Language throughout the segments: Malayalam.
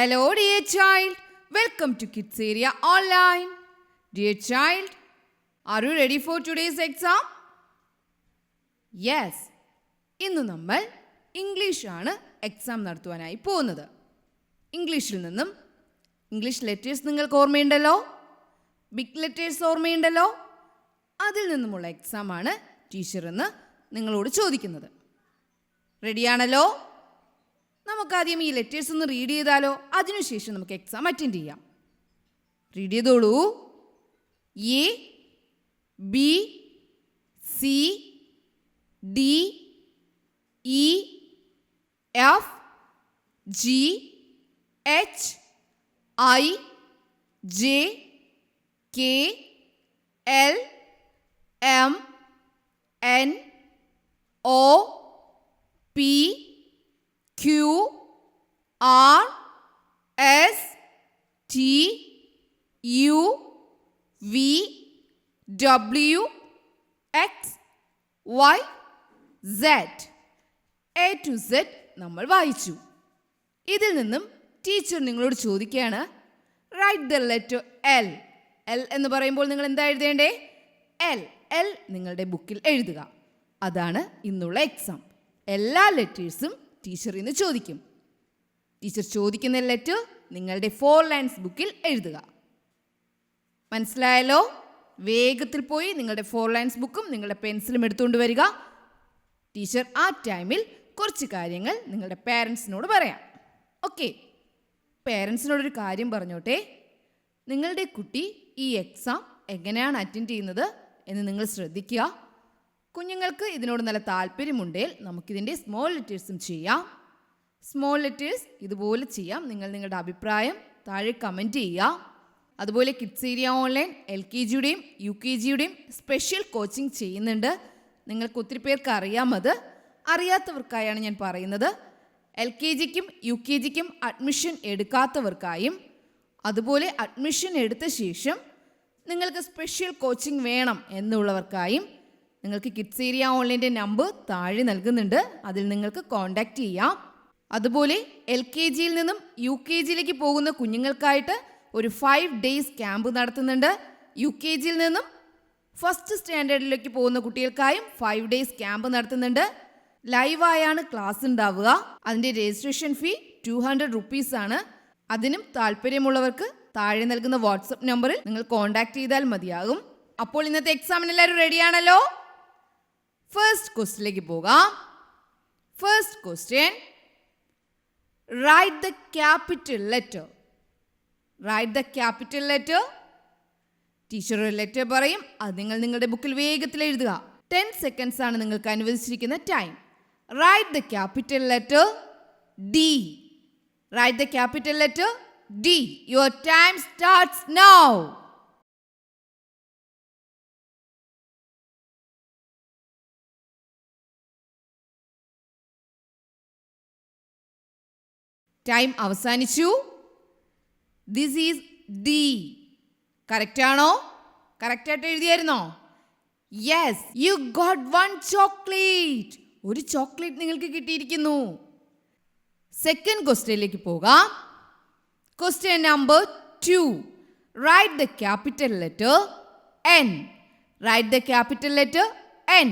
Hello, dear child. Welcome to Kids Area Online. Dear child, are you ready for today's exam? Yes. ഇന്ന് നമ്മൾ ഇംഗ്ലീഷാണ് എക്സാം നടത്തുവാനായി പോകുന്നത്. ഇംഗ്ലീഷിൽ നിന്നും ഇംഗ്ലീഷ് ലെറ്റേഴ്സ് നിങ്ങൾക്ക് ഓർമ്മയുണ്ടല്ലോ, ബിഗ് ലെറ്റേഴ്സ് ഓർമ്മയുണ്ടല്ലോ. അതിൽ നിന്നുമുള്ള എക്സാമാണ് ടീച്ചർ എന്ന് നിങ്ങളോട് ചോദിക്കുന്നത്. റെഡിയാണല്ലോ? നമുക്കാദ്യം ഈ ലെറ്റേഴ്സ് ഒന്ന് റീഡ് ചെയ്താലോ, അതിനുശേഷം നമുക്ക് എക്സാം അറ്റൻഡ് ചെയ്യാം. റീഡ് ചെയ്തോളൂ. A, B, C, D, E, F, G, H, I, J, K, L, M, N, O, P, Q, R, S, T, U, V, W, X, Y, Z. A to Z നമ്മൾ വായിച്ചു. ഇതിൽ നിന്നും ടീച്ചർ നിങ്ങളോട് ചോദിക്കുകയാണ്, write the letter L. L എന്ന് പറയുമ്പോൾ നിങ്ങൾ എന്താ എഴുതേണ്ടേ? L. L നിങ്ങളുടെ ബുക്കിൽ എഴുതുക. അതാണ് ഇന്നുള്ള എക്സാം. എല്ലാ ലെറ്റേഴ്സും ടീച്ചർ ഇന്ന് ചോദിക്കും. ടീച്ചർ ചോദിക്കുന്ന ലെറ്റർ നിങ്ങളുടെ 4 ലൈൻസ് ബുക്കിൽ എഴുതുക. മനസ്സിലായല്ലോ? വേഗത്തിൽ പോയി നിങ്ങളുടെ 4 ലൈൻസ് ബുക്കും നിങ്ങളുടെ പെൻസിലും എടുത്തുകൊണ്ട് വരിക. ടീച്ചർ ആ ടൈമിൽ കുറച്ച് കാര്യങ്ങൾ നിങ്ങളുടെ പേരൻസിനോട് പറയാം. ഓക്കെ, പേരൻസിനോടൊരു കാര്യം പറഞ്ഞോട്ടെ. നിങ്ങളുടെ കുട്ടി ഈ എക്സാം എങ്ങനെയാണ് അറ്റൻഡ് ചെയ്യുന്നത് എന്ന് നിങ്ങൾ ശ്രദ്ധിക്കുക. കുഞ്ഞുങ്ങൾക്ക് ഇതിനോട് നല്ല താല്പര്യമുണ്ടെങ്കിൽ നമുക്കിതിൻ്റെ സ്മോൾ ലെറ്റേഴ്സും ചെയ്യാം. സ്മോൾ ലെറ്റേഴ്സ് ഇതുപോലെ ചെയ്യാം. നിങ്ങൾ നിങ്ങളുടെ അഭിപ്രായം താഴെ കമൻറ്റ് ചെയ്യുക. അതുപോലെ കിഡ്സ് ഏരിയ ഓൺലൈൻ LKGയുടെയും UKGയുടെയും സ്പെഷ്യൽ കോച്ചിങ് ചെയ്യുന്നുണ്ട്. നിങ്ങൾക്ക് ഒത്തിരി പേർക്ക് അറിയാമത്. അറിയാത്തവർക്കായാണ് ഞാൻ പറയുന്നത്. LKGക്കും UKGക്കും അഡ്മിഷൻ എടുക്കാത്തവർക്കായും അതുപോലെ അഡ്മിഷൻ എടുത്ത ശേഷം നിങ്ങൾക്ക് സ്പെഷ്യൽ കോച്ചിങ് വേണം എന്നുള്ളവർക്കായും നിങ്ങൾക്ക് കിഡ്സ് ഏരിയ ഓൺലൈൻ്റെ നമ്പർ താഴെ നൽകുന്നുണ്ട്. അതിൽ നിങ്ങൾക്ക് കോൺടാക്റ്റ് ചെയ്യാം. അതുപോലെ LKGയിൽ നിന്നും UKGയിലേക്ക് പോകുന്ന കുഞ്ഞുങ്ങൾക്കായിട്ട് ഒരു 5 ഡേയ്സ് ക്യാമ്പ് നടത്തുന്നുണ്ട്. UKGയിൽ നിന്നും ഫസ്റ്റ് സ്റ്റാൻഡേർഡിലേക്ക് പോകുന്ന കുട്ടികൾക്കായും 5 ഡേയ്സ് ക്യാമ്പ് നടത്തുന്നുണ്ട്. ലൈവായാണ് ക്ലാസ് ഉണ്ടാവുക. അതിൻ്റെ രജിസ്ട്രേഷൻ ഫീ 200 റുപ്പീസാണ്. അതിനും താല്പര്യമുള്ളവർക്ക് താഴെ നൽകുന്ന വാട്സപ്പ് നമ്പറിൽ നിങ്ങൾ കോൺടാക്ട് ചെയ്താൽ മതിയാകും. അപ്പോൾ ഇന്നത്തെ എക്സാമിന് എല്ലാവരും റെഡിയാണല്ലോ? ഫസ്റ്റ് ക്വസ്റ്റ്യനിലേക്ക് പോകാം. First question, write the capital letter. Right the capital letter. Teacher ഒരു ലെറ്റർ പറയും, അത് നിങ്ങൾ നിങ്ങളുടെ ബുക്കിൽ വേഗത്തിൽ എഴുതുക. 10 സെക്കൻഡ്സ് ആണ് നിങ്ങൾക്ക് അനുവദിച്ചിരിക്കുന്ന time. Write the capital letter D. Write the capital letter D. Your time starts now. Time അവസാനിച്ചു. This is D. കറക്റ്റ് ആണോ? കറക്റ്റായിട്ട് എഴുതിയായിരുന്നോ? Yes, you got 1 chocolate. ഒരു ചോക്ലേറ്റ് നിങ്ങൾക്ക് കിട്ടിയിരിക്കുന്നു. സെക്കൻഡ് ക്വസ്റ്റ്യനിലേക്ക് പോകാം. Question number 2. Write the capital letter N. Write the capital letter N.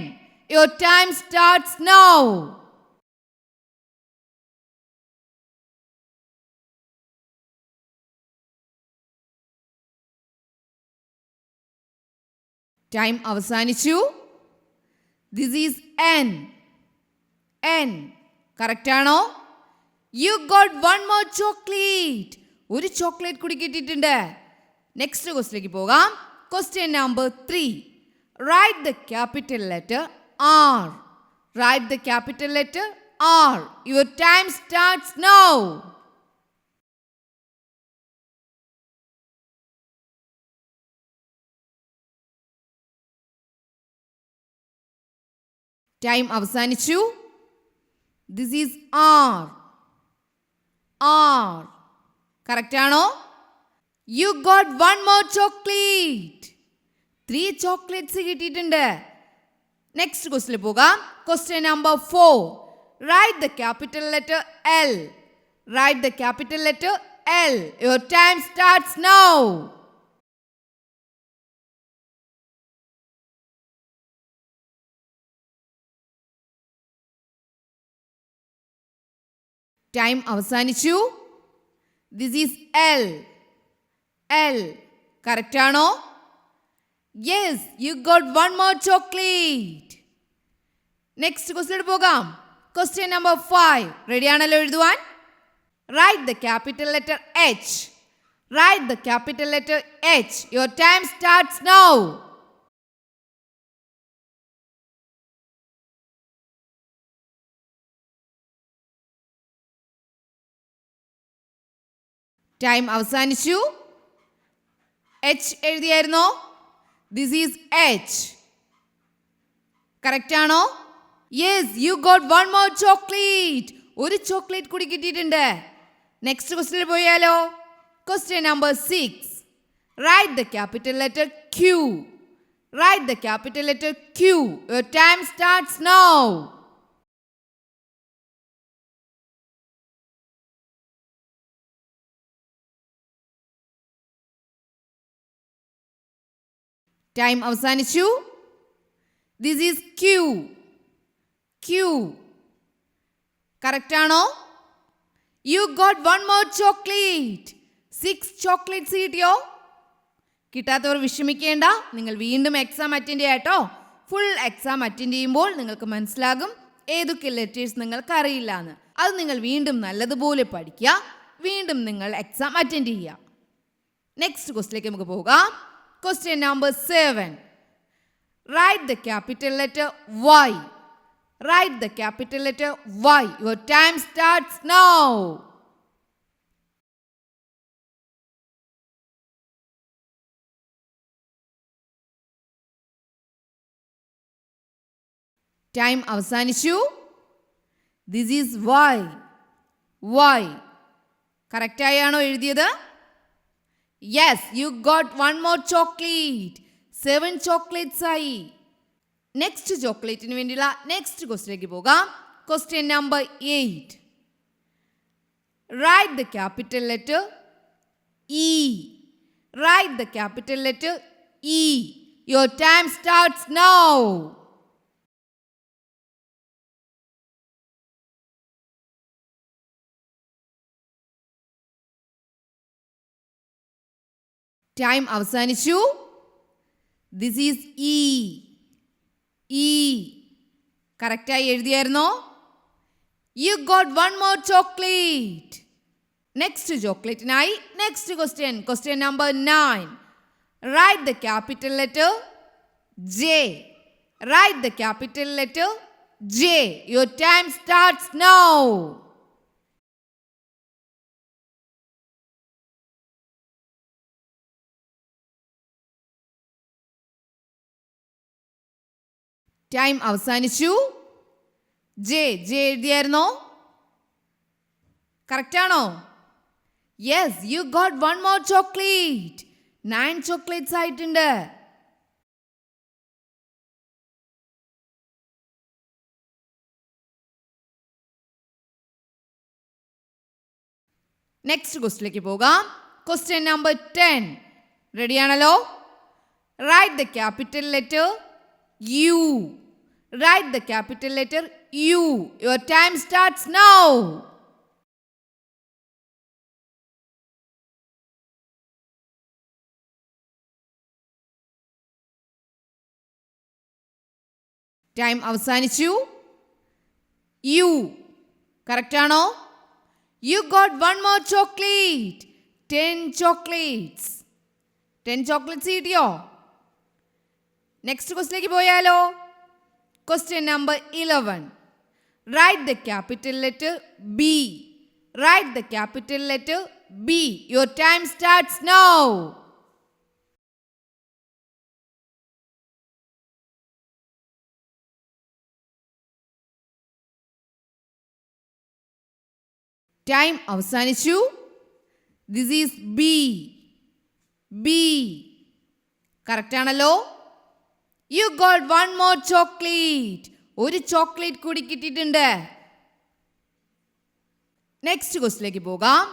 Your time starts now. Time അവസാനിച്ചു. This is N. N. Correct ആണോ? You got 1 more chocolate. ഒരു ചോക്ലേറ്റ് കൂടി കിട്ടിയിട്ടുണ്ട്. നെക്സ്റ്റ് ക്വസ്റ്റ്യനിലേക്ക് പോകാം. Question number 3. Write the capital letter R. Write the capital letter R. Your time starts now. Time അവസാനിച്ചു. This is R. R. Correct ആണോ? You got 1 more chocolate. 3 chocolates കിട്ടിയിട്ടുണ്ട്. നെക്സ്റ്റ് ക്വസ്റ്റ്യനിൽ പോകാം. Question number 4. Write the capital letter L. Write the capital letter L. Your time starts now. Time അവസാനിച്ചു. This is L. L correct ആണോ? Yes, you got one more chocolate. Next question പോകാം. Question number 5. റെഡി ആണല്ലോ എഴുതുവാൻ? Write the capital letter H. Write the capital letter H. Your time starts now. Time അവസാനിച്ചു. എച്ച് എഴുതിയായിരുന്നോ? This is H. കറക്റ്റ് ആണോ? Yes, you got one more chocolate. ഒരു ചോക്ലേറ്റ് കൂടി കിട്ടിയിട്ടുണ്ട്. നെക്സ്റ്റ് ക്വസ്റ്റ്യൻ പോയാലോ? Question number 6. Write the capital letter Q. Write the capital letter Q. Your time starts now. Time അവസാനിച്ചു. This is Q. Q correct ആണോ? You got one more chocolate. 6 chocolates കിട്ടിയോ? കിട്ടാത്തവർ വിഷമിക്കേണ്ട. നിങ്ങൾ വീണ്ടും എക്സാം അറ്റൻഡ് ചെയ്യാട്ടോ. ഫുൾ എക്സാം അറ്റൻഡ് ചെയ്യുമ്പോൾ നിങ്ങൾക്ക് മനസ്സിലാകും ഏതൊക്കെ ലെറ്റേഴ്സ് നിങ്ങൾക്ക് അറിയില്ല എന്ന്. അത് നിങ്ങൾ വീണ്ടും നല്ലതുപോലെ പഠിക്കുക. വീണ്ടും നിങ്ങൾ എക്സാം അറ്റൻഡ് ചെയ്യുക. നെക്സ്റ്റ് ക്വസ്റ്റിലേക്ക് നമുക്ക് പോകാം. Question number 7. Write the capital letter Y. Write the capital letter Y. Your time starts now. Time അവസാനിച്ചു. This is Y. Y. Correct ആയാണോ എഴുതിയത്? Yes, you got one more chocolate. 7 chocolates ആയി. നെക്സ്റ്റ് ചോക്ലേറ്റിന് വേണ്ടിയുള്ള നെക്സ്റ്റ് ക്വസ്റ്റിലേക്ക് പോകാം. Question number 8. Write the capital letter E. Write the capital letter E. Your time starts now. Time അവസാനിച്ചു. This is E. ഇ കറക്റ്റായി എഴുതിയായിരുന്നോ? You got one more chocolate. Next ചോക്ലേറ്റിനായി next question. Question number 9. Write the capital letter J. Write the capital letter J. Your time starts now. Time അവസാനിച്ചു. ജെ എഴുതിയായിരുന്നോ? കറക്റ്റ് ആണോ? Yes, you got one more chocolate. 9 chocolates ആയിട്ടുണ്ട്. നെക്സ്റ്റ് ക്വസ്റ്റിലേക്ക് പോകാം. Question number 10. റെഡിയാണല്ലോ? Write the capital letter U. Write the capital letter U. Your time starts now. Time അവസാനിച്ചു. U. കറക്റ്റ് ആണോ? You got one more chocolate. 10 chocolates. 10 chocolates കിട്ടിയോ? നെക്സ്റ്റ് ക്വസ്റ്റിലേക്ക് പോയാലോ? Question number 11. Write the capital letter B. Write the capital letter B. Your time starts now. Time അവസാനിച്ചു. This is B. B correct ആണല്ലോ? You got one more chocolate. ഒരു ചോക്ലേറ്റ് കൂടി കിട്ടിയിട്ടുണ്ട്. നെക്സ്റ്റ് ക്വസ്റ്റിലേക്ക് പോകാം.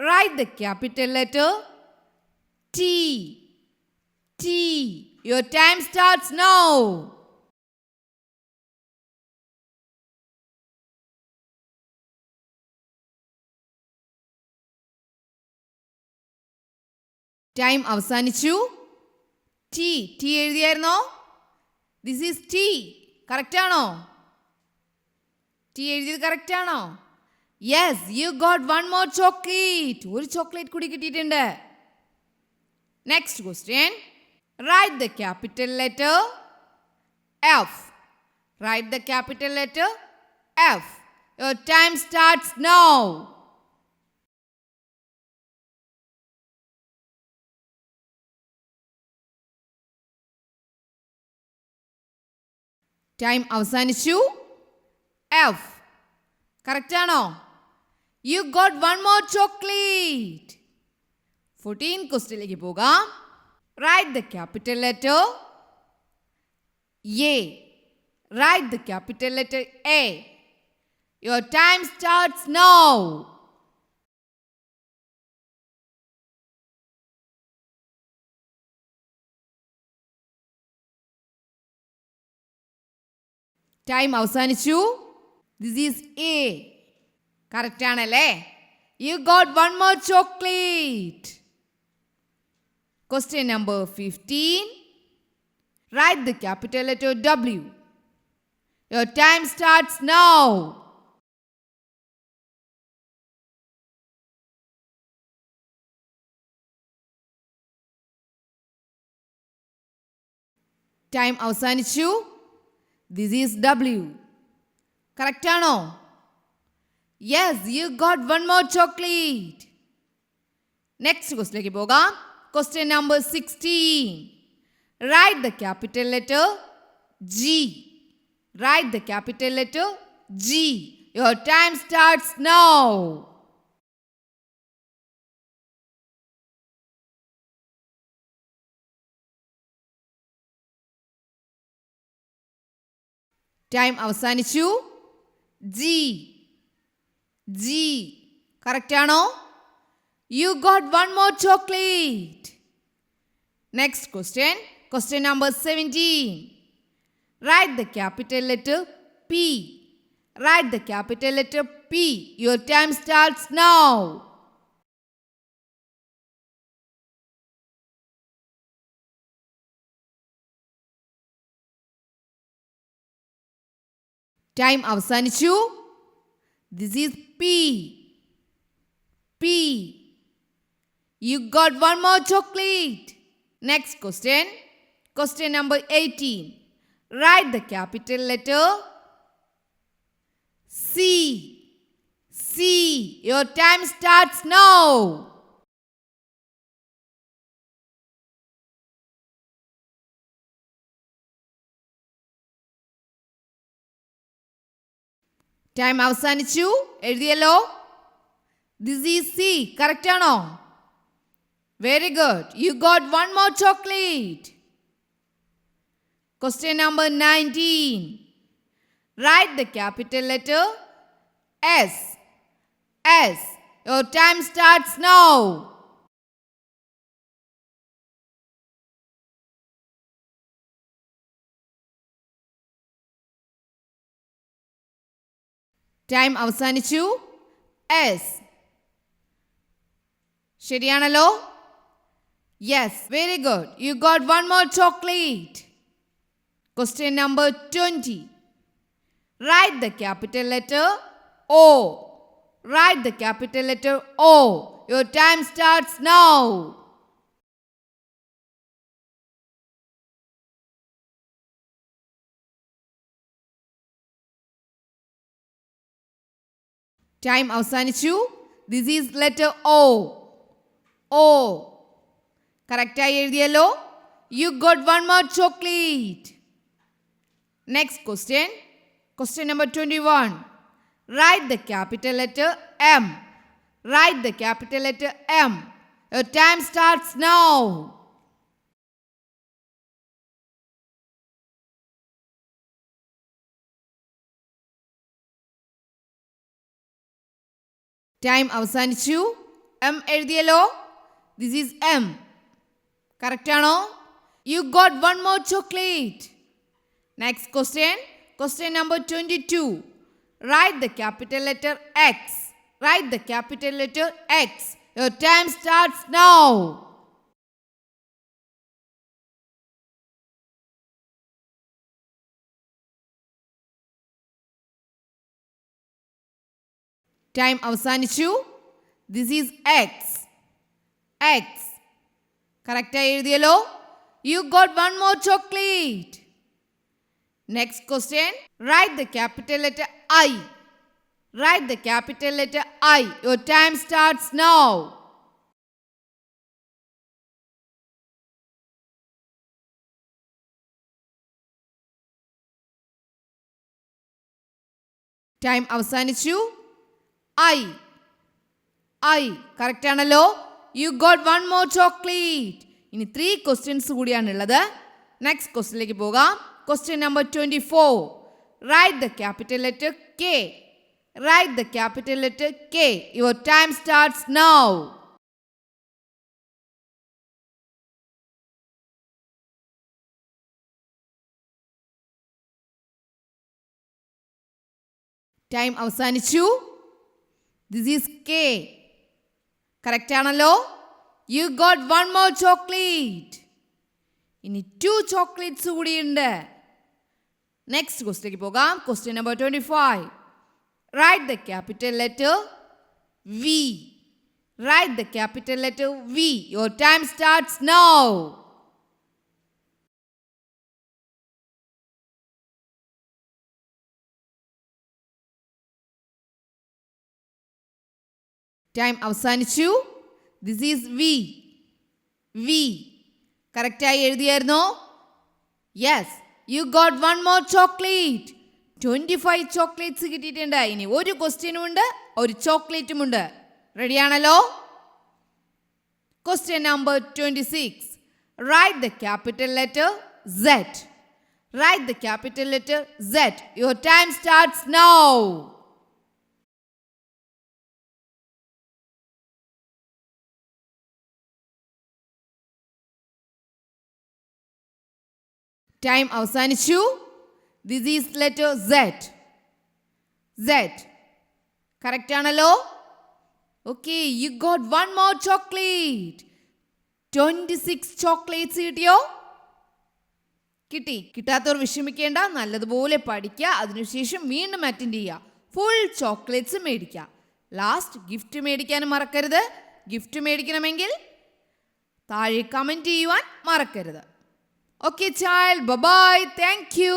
Write the capital letter T. T. Your time starts now. Time അവസാനിച്ചു. ടി ടി എഴുതിയായിരുന്നോ? This is T. കറക്റ്റ് ആണോ? ടി എഴുതിയത് കറക്റ്റ് ആണോ? Yes, you got one more chocolate. ഒരു ചോക്ലേറ്റ് കൂടി കിട്ടിയിട്ടുണ്ട്. Next question. Write the capital letter F. Write the capital letter F. Your time starts now. Time അവസാനിച്ചു. എഫ്. കറക്റ്റ് ആണോ? You got one more chocolate. 14 ക്വസ്റ്റ്യനിലേക്ക് പോകാം. Write the capital letter A. Write the capital letter A. Your time starts now. Time അവസാനിച്ചു. This is A. കറക്റ്റ് ആണല്ലേ? You got one more chocolate. Question number 15. Write the capital letter W. Your time starts now. Time അവസാനിച്ചു. This is W. കറക്റ്റ് ആണോ? Yes, you got one more chocolate. Next ക്വസ്റ്റിലേക്ക് പോകാം. Question number 16. Write the capital letter G. Write the capital letter G. Your time starts now. Time അവസാനിച്ചു. ജി. ജി. കറക്റ്റ് ആണോ? You got one more chocolate. Next question. Question number 17. Write the capital letter P. Write the capital letter P. Your time starts now. Time അവസാനിച്ചു. This is P. P. You got one more chocolate. Next question. Question number 18. Write the capital letter C. C. Your time starts now. Time അവസാനിച്ചു. എഴുതിയല്ലോ? This is C. കറക്റ്റ് ആണോ? Very good. You got one more chocolate. Question number 19. Write the capital letter S. S. Your time starts now. Time അവസാനിച്ചു. എസ്. ശരിയാണല്ലോ? Yes, very good. You got one more chocolate. Question number 20. Write the capital letter O. Write the capital letter O. Your time starts now. Time അവസാനിച്ചു. This is letter O. O. കറക്റ്റായി എഴുതിയല്ലോ? You got one more chocolate. Next question. Question number 21. Write the capital letter M. Write the capital letter M. Your time starts now. Time അവസാനിച്ചു. എം എഴുതിയല്ലോ. This is M. കറക്റ്റ് ആണോ? You got one more chocolate. Next question. Question number 22. Write the capital letter X. Write the capital letter X. Your time starts now. Time അവസാനിച്ചു. This is X. X. Correct ആയി എഴുതിയല്ലോ. You got one more chocolate. Next question. Write the capital letter I. Write the capital letter I. Your time starts now. Time അവസാനിച്ചു. I. കറക്റ്റ് ആണല്ലോ. You got one more chocolate. ഇനി 3 questions കൂടിയാണുള്ളത്. നെക്സ്റ്റ് ക്വസ്റ്റ്യനിലേക്ക് പോകാം. Question number 24. Write the capital letter K. Write the capital letter K. Your time starts now. Time അവസാനിച്ചു. This is K. Correct ആണല്ലോ. You got one more chocolate. ഇനി 2 ചോക്ലേറ്റ്സ് കൂടിയുണ്ട്. നെക്സ്റ്റ് ക്വസ്റ്റ്യനിലേക്ക് പോകാം. Question number 25. Write the capital letter V. Write the capital letter V. Your time starts now. Time അവസാനിച്ചു. This is V. കറക്റ്റായി എഴുതിയായിരുന്നോ? Yes. You got one more chocolate. 25 chocolates കിട്ടിയിട്ടുണ്ട്. ഇനി ഒരു ക്വസ്റ്റ്യനും ഉണ്ട്, ഒരു ചോക്ലേറ്റും ഉണ്ട്. റെഡിയാണല്ലോ? Question number 26. Write the capital letter Z. Write the capital letter Z. Your time starts now. Time അവസാനിച്ചു. This is letter Z. Correct ആണല്ലോ? Okay. You got one more chocolate. 26 chocolates കിട്ടിയോ? കിട്ടി. കിട്ടാത്തവർ വിഷമിക്കേണ്ട. നല്ലതുപോലെ പഠിക്കുക. അതിനുശേഷം വീണ്ടും അറ്റൻഡ് ചെയ്യുക. ഫുൾ ചോക്ലേറ്റ്സ് മേടിക്കുക. ലാസ്റ്റ് ഗിഫ്റ്റ് മേടിക്കാനും മറക്കരുത്. ഗിഫ്റ്റ് മേടിക്കണമെങ്കിൽ താഴെ കമൻറ്റ് ചെയ്യുവാൻ മറക്കരുത്. Okay, child. Bye-bye. Thank you.